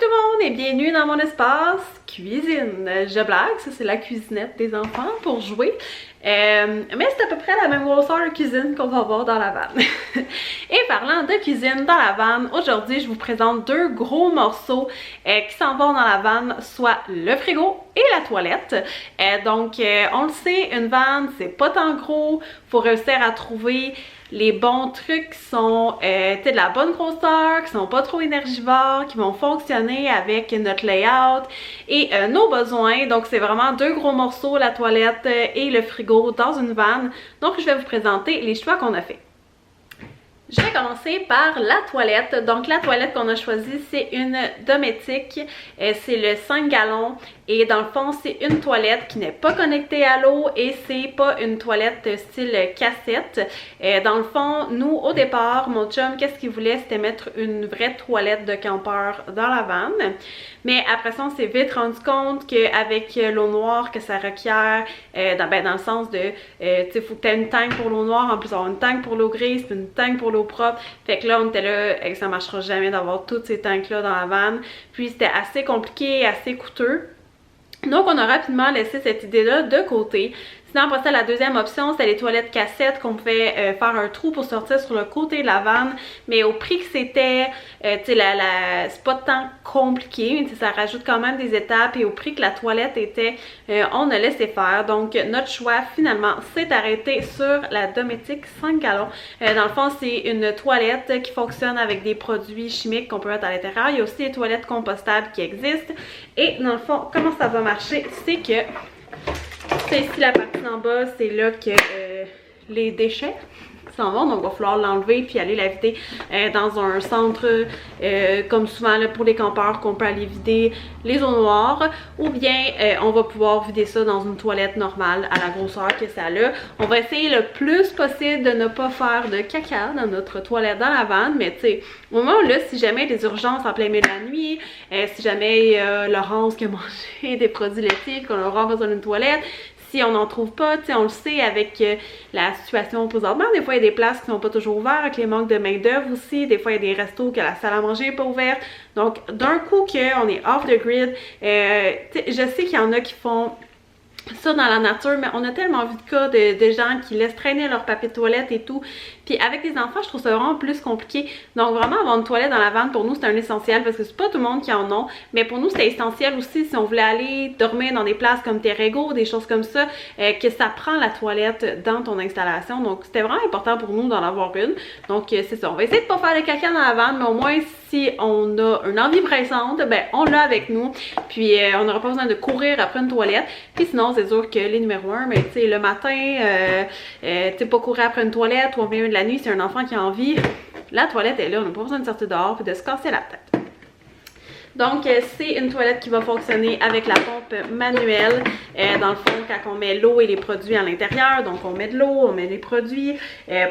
tout le monde et bienvenue dans mon espace cuisine. Je blague, ça c'est la cuisinette des enfants pour jouer. Mais c'est à peu près la même grosseur de cuisine qu'on va avoir dans la vanne. Et parlant de cuisine dans la vanne, aujourd'hui je vous présente deux gros morceaux qui s'en vont dans la vanne, soit le frigo et la toilette. On le sait, une vanne c'est pas tant gros, faut réussir à trouver les bons trucs qui sont de la bonne grosseur, qui sont pas trop énergivores, qui vont fonctionner avec notre layout et nos besoins. Donc c'est vraiment deux gros morceaux, la toilette et le frigo dans une vanne. Donc je vais vous présenter les choix qu'on a fait. Je vais commencer par la toilette. Donc la toilette qu'on a choisie, c'est une Dometic. C'est le 5 gallons. Et dans le fond, c'est une toilette qui n'est pas connectée à l'eau et c'est pas une toilette style cassette. Dans le fond, nous, au départ, mon chum, qu'est-ce qu'il voulait? C'était mettre une vraie toilette de campeur dans la vanne. Mais après ça, on s'est vite rendu compte qu'avec l'eau noire que ça requiert, dans le sens de, tu sais, faut que tu aies une tank pour l'eau noire, en plus avoir une tank pour l'eau grise, puis une tank pour l'eau propre. Fait que là, on était là, ça marchera jamais d'avoir toutes ces tanks-là dans la vanne. Puis c'était assez compliqué, assez coûteux. Donc, on a rapidement laissé cette idée-là de côté. Sinon, après ça, la deuxième option, c'était les toilettes cassettes qu'on pouvait faire un trou pour sortir sur le côté de la vanne. Mais au prix que c'était, tu sais, c'est pas tant compliqué, mais ça rajoute quand même des étapes. Et au prix que la toilette était, on a laissé faire. Donc, notre choix, finalement, s'est arrêté sur la Dometic 5 gallons. Dans le fond, c'est une toilette qui fonctionne avec des produits chimiques qu'on peut mettre à l'intérieur. Il y a aussi des toilettes compostables qui existent. Et dans le fond, comment ça va marcher? C'est que c'est ici la partie en bas, c'est là que les déchets s'en vont, donc il va falloir l'enlever puis aller la vider dans un centre comme souvent là, pour les campeurs qu'on peut aller vider les eaux noires, ou bien on va pouvoir vider ça dans une toilette normale à la grosseur que ça a. On va essayer le plus possible de ne pas faire de caca dans notre toilette dans la vanne, mais tu sais, au moment là, si jamais il y a des urgences en plein milieu de la nuit, si jamais Laurence qui a mangé des produits laitiers, qu'on aura besoin d'une toilette, si on n'en trouve pas, tu sais, on le sait avec la situation présentement, des fois il y a des places qui sont pas toujours ouvertes, avec les manques de main d'œuvre aussi, des fois il y a des restos que la salle à manger n'est pas ouverte, donc d'un coup qu'on est off the grid, je sais qu'il y en a qui font ça dans la nature, mais on a tellement vu de cas de gens qui laissent traîner leur papier de toilette et tout. Puis avec les enfants, je trouve ça vraiment plus compliqué. Donc vraiment avoir une toilette dans la vanne, pour nous, c'est un essentiel parce que c'est pas tout le monde qui en a. Mais pour nous, c'était essentiel aussi si on voulait aller dormir dans des places comme Terrego, des choses comme ça, que ça prend la toilette dans ton installation. Donc c'était vraiment important pour nous d'en avoir une. Donc c'est ça, on va essayer de pas faire de caca dans la vanne, mais au moins si on a une envie pressante, ben on l'a avec nous. Puis on n'aura pas besoin de courir après une toilette. Puis sinon, c'est sûr que les numéros 1, mais tu sais, le matin, tu sais, pas courir après une toilette ou au milieu de la nuit, si un enfant qui a envie, la toilette est là, on n'a pas besoin de sortir dehors et de se casser la tête. Donc, c'est une toilette qui va fonctionner avec la pompe manuelle. Dans le fond, quand on met l'eau et les produits à l'intérieur, donc on met de l'eau, on met les produits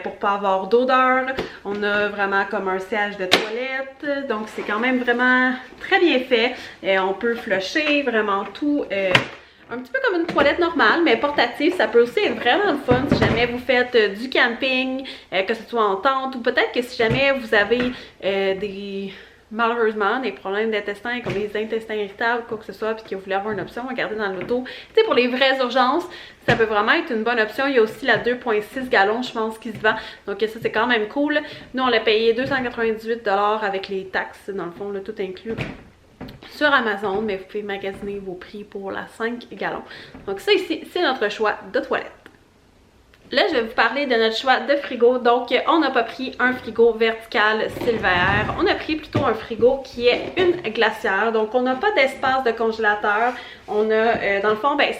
pour pas avoir d'odeur. On a vraiment comme un siège de toilette, donc c'est quand même vraiment très bien fait. On peut flusher vraiment tout. Un petit peu comme une toilette normale, mais portative. Ça peut aussi être vraiment le fun si jamais vous faites du camping, que ce soit en tente, ou peut-être que si jamais vous avez malheureusement des problèmes d'intestin comme les intestins irritables, quoi que ce soit, puis que vous voulez avoir une option à garder dans l'auto. Tu sais, pour les vraies urgences, ça peut vraiment être une bonne option. Il y a aussi la 2,6 gallons, je pense, qui se vend. Donc ça, c'est quand même cool. Nous, on l'a payé 298$ avec les taxes, dans le fond, là, tout inclus sur Amazon, mais vous pouvez magasiner vos prix pour la 5 gallons. Donc ça ici, c'est notre choix de toilette. Là, je vais vous parler de notre choix de frigo. Donc, on n'a pas pris un frigo vertical Silver. On a pris plutôt un frigo qui est une glacière. Donc, on n'a pas d'espace de congélateur. On a, dans le fond, ben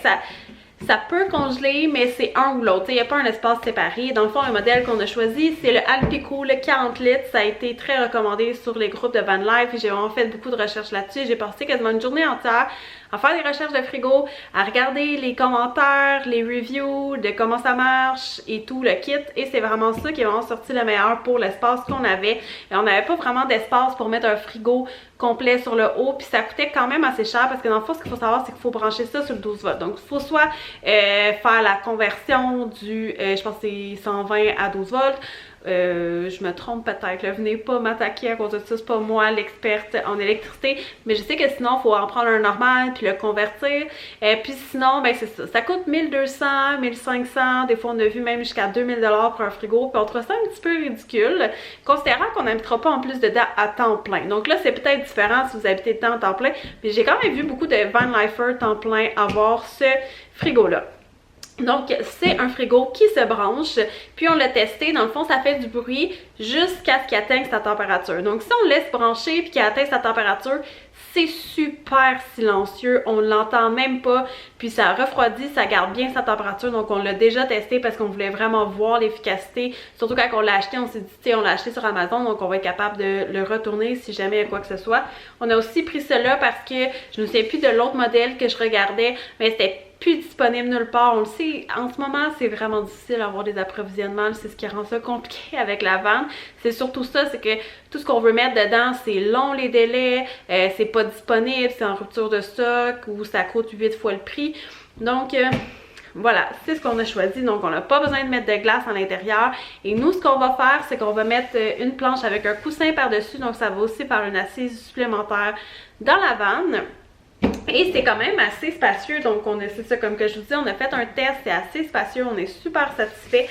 ça peut congeler, mais c'est un ou l'autre. Il n'y a pas un espace séparé. Dans le fond, le modèle qu'on a choisi, c'est le Alpicool 40 litres. Ça a été très recommandé sur les groupes de Van Life. J'ai vraiment fait beaucoup de recherches là-dessus. J'ai passé quasiment une journée entière à faire des recherches de frigo, à regarder les commentaires, les reviews de comment ça marche et tout, le kit. Et c'est vraiment ça qui est vraiment sorti le meilleur pour l'espace qu'on avait. Et on n'avait pas vraiment d'espace pour mettre un frigo complet sur le haut, puis ça coûtait quand même assez cher parce que dans le fond, ce qu'il faut savoir, c'est qu'il faut brancher ça sur le 12 volts. Donc, il faut soit faire la conversion du, je pense que c'est 120 à 12 volts, Je me trompe peut-être, là, venez pas m'attaquer à cause de ça, c'est pas moi l'experte en électricité, mais je sais que sinon, il faut en prendre un normal puis le convertir. Puis sinon, ben c'est ça, ça coûte 1200, 1500, des fois on a vu même jusqu'à 2000 $ pour un frigo, puis on trouve ça un petit peu ridicule, considérant qu'on n'habitera pas en plus dedans à temps plein. Donc là, c'est peut-être différent si vous habitez dedans à temps plein, mais j'ai quand même vu beaucoup de van lifer temps plein avoir ce frigo-là. Donc, c'est un frigo qui se branche, puis on l'a testé, dans le fond, ça fait du bruit jusqu'à ce qu'il atteigne sa température. Donc, si on le laisse brancher puis qu'il atteint sa température, c'est super silencieux, on l'entend même pas, puis ça refroidit, ça garde bien sa température, donc on l'a déjà testé parce qu'on voulait vraiment voir l'efficacité, surtout quand on l'a acheté, on s'est dit, tu sais, on l'a acheté sur Amazon, donc on va être capable de le retourner si jamais il y a quoi que ce soit. On a aussi pris cela parce que je ne sais plus de l'autre modèle que je regardais, mais c'était plus disponible nulle part. On le sait, en ce moment, c'est vraiment difficile d'avoir des approvisionnements. C'est ce qui rend ça compliqué avec la vente. C'est surtout ça, c'est que tout ce qu'on veut mettre dedans, c'est long les délais, c'est pas disponible, c'est en rupture de stock ou ça coûte 8 fois le prix. Donc, voilà, c'est ce qu'on a choisi. Donc, on n'a pas besoin de mettre de glace à l'intérieur. Et nous, ce qu'on va faire, c'est qu'on va mettre une planche avec un coussin par-dessus. Donc, ça va aussi faire une assise supplémentaire dans la vanne. Et c'est quand même assez spacieux, donc c'est ça, comme que je vous dis, on a fait un test, c'est assez spacieux, on est super satisfait.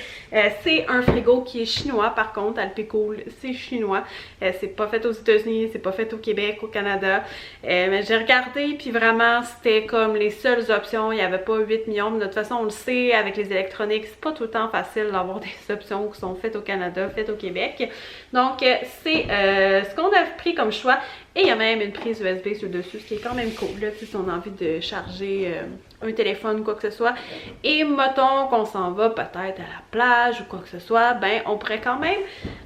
C'est un frigo qui est chinois par contre, Alpicool, c'est chinois. C'est pas fait aux États-Unis, c'est pas fait au Québec, au Canada. Mais j'ai regardé, puis vraiment, c'était comme les seules options, il n'y avait pas 8 millions. Mais de toute façon, on le sait, avec les électroniques, c'est pas tout le temps facile d'avoir des options qui sont faites au Canada, faites au Québec. Donc, c'est ce qu'on a pris comme choix. Et il y a même une prise USB sur le dessus, ce qui est quand même cool, là, si on a envie de charger un téléphone ou quoi que ce soit. Et mettons qu'on s'en va peut-être à la plage ou quoi que ce soit, ben on pourrait quand même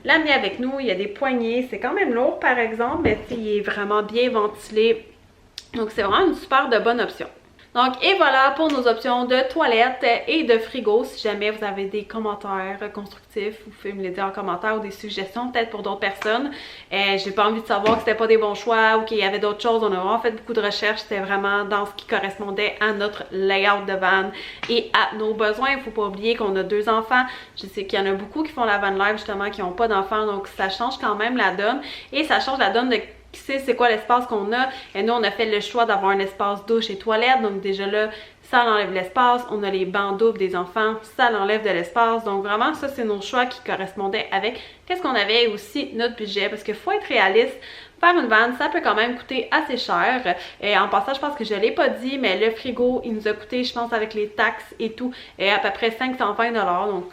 l'amener avec nous. Il y a des poignées, c'est quand même lourd par exemple, mais il est vraiment bien ventilé. Donc c'est vraiment une super de bonne option. Donc, et voilà pour nos options de toilette et de frigo. Si jamais vous avez des commentaires constructifs, vous pouvez me les dire en commentaire ou des suggestions peut-être pour d'autres personnes. J'ai pas envie de savoir que c'était pas des bons choix ou qu'il y avait d'autres choses. On a vraiment fait beaucoup de recherches. C'était vraiment dans ce qui correspondait à notre layout de van et à nos besoins. Il faut pas oublier qu'on a 2 enfants. Je sais qu'il y en a beaucoup qui font la van life justement, qui n'ont pas d'enfants. Donc, ça change quand même la donne. Et ça change la donne de qui sait c'est quoi l'espace qu'on a. Et nous, on a fait le choix d'avoir un espace douche et toilette. Donc déjà là, ça enlève l'espace. On a les bancs doubles des enfants, ça l'enlève de l'espace. Donc vraiment, ça, c'est nos choix qui correspondaient avec qu'est-ce qu'on avait et aussi notre budget. Parce qu'il faut être réaliste. Faire une vanne, ça peut quand même coûter assez cher. Et en passant, je pense que je ne l'ai pas dit, mais le frigo, il nous a coûté, je pense, avec les taxes et tout, à peu près 520 $. Donc,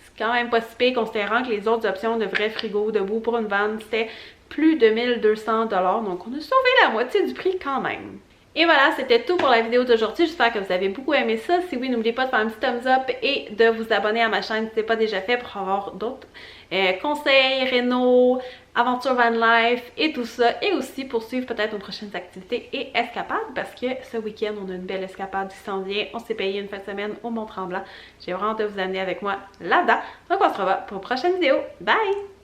c'est quand même pas si pire, considérant que les autres options de vrai frigo debout pour une vanne, c'était plus de 1200 $, donc on a sauvé la moitié du prix quand même. Et voilà, c'était tout pour la vidéo d'aujourd'hui. J'espère que vous avez beaucoup aimé ça. Si oui, n'oubliez pas de faire un petit thumbs up et de vous abonner à ma chaîne si ce n'est pas déjà fait pour avoir d'autres conseils, réno, aventures van life et tout ça. Et aussi pour suivre peut-être nos prochaines activités et escapades parce que ce week-end, on a une belle escapade qui s'en vient. On s'est payé une fin de semaine au Mont-Tremblant. J'ai vraiment hâte de vous amener avec moi là-dedans. Donc on se revoit pour une prochaine vidéo. Bye!